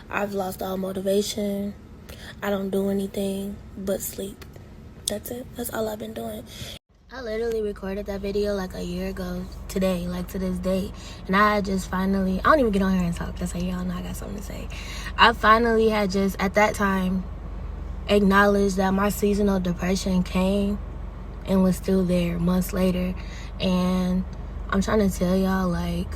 I've lost all motivation. I don't do anything but sleep. That's it. That's all I've been doing. I literally recorded that video like a year ago today, like to this day. And I had just finally, I don't even get on here and talk. That's how y'all know I got something to say. I finally had just, at that time, acknowledged that my seasonal depression came and was still there months later. And I'm trying to tell y'all, like,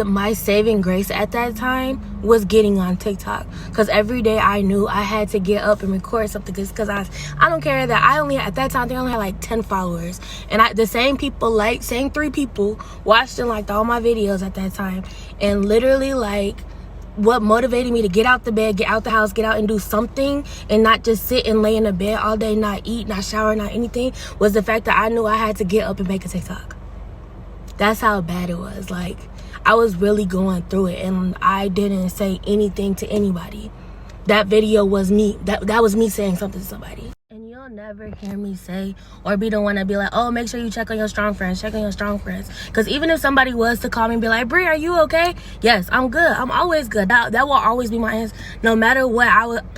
my saving grace at that time was getting on TikTok, because every day I knew I had to get up and record something, because I don't care that I only, at that time, they only had like 10 followers, and the same 3 people watched and liked all my videos at that time. And literally, like, what motivated me to get out the bed, get out the house, get out and do something, and not just sit and lay in the bed all day, not eat, not shower, not anything, was the fact that I knew I had to get up and make a TikTok. That's how bad it was. Like, I was really going through it, and I didn't say anything to anybody. That video was me. That was me saying something to somebody. And you'll never hear me say or be the one to be like, oh, make sure you check on your strong friends. Check on your strong friends. Because even if somebody was to call me and be like, Bree, are you okay? Yes, I'm good. I'm always good. That will always be my answer. No matter what,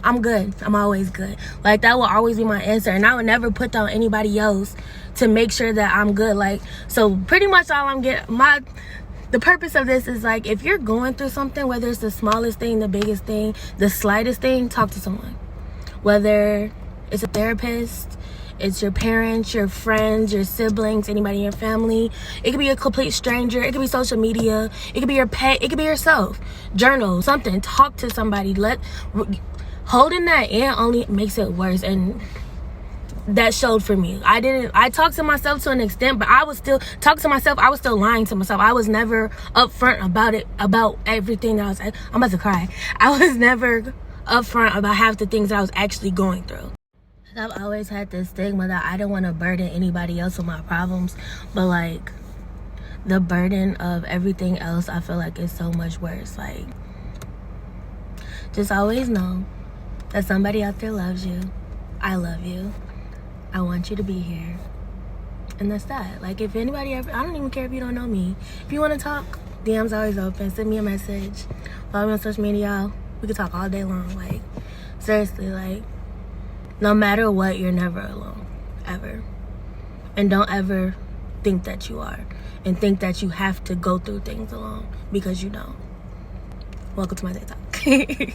I'm good. I'm always good. Like, that will always be my answer. And I would never put down anybody else to make sure that I'm good. Like, so pretty much all I'm getting, the purpose of this is, like, if you're going through something, whether it's the smallest thing, the biggest thing, the slightest thing, talk to someone. Whether it's a therapist, it's your parents, your friends, your siblings, anybody in your family. It could be a complete stranger. It could be social media. It could be your pet. It could be yourself. Journal, something. Talk to somebody. Holding that in only makes it worse. And that showed for me. I talked to myself to an extent, but I was still talking to myself. I was still lying to myself. I was never upfront about everything that I'm about to cry. I was never upfront about half the things that I was actually going through. I've always had this stigma that I don't want to burden anybody else with my problems, but, like, the burden of everything else, I feel like, is so much worse. Like, just always know that somebody out there loves you. I love you. I want you to be here. And that's that. Like, if anybody ever, I don't even care if you don't know me. If you want to talk, DM's always open. Send me a message. Follow me on social media. We can talk all day long. Like, seriously, like, no matter what, you're never alone. Ever. And don't ever think that you are. And think that you have to go through things alone. Because you don't. Welcome to my TikTok.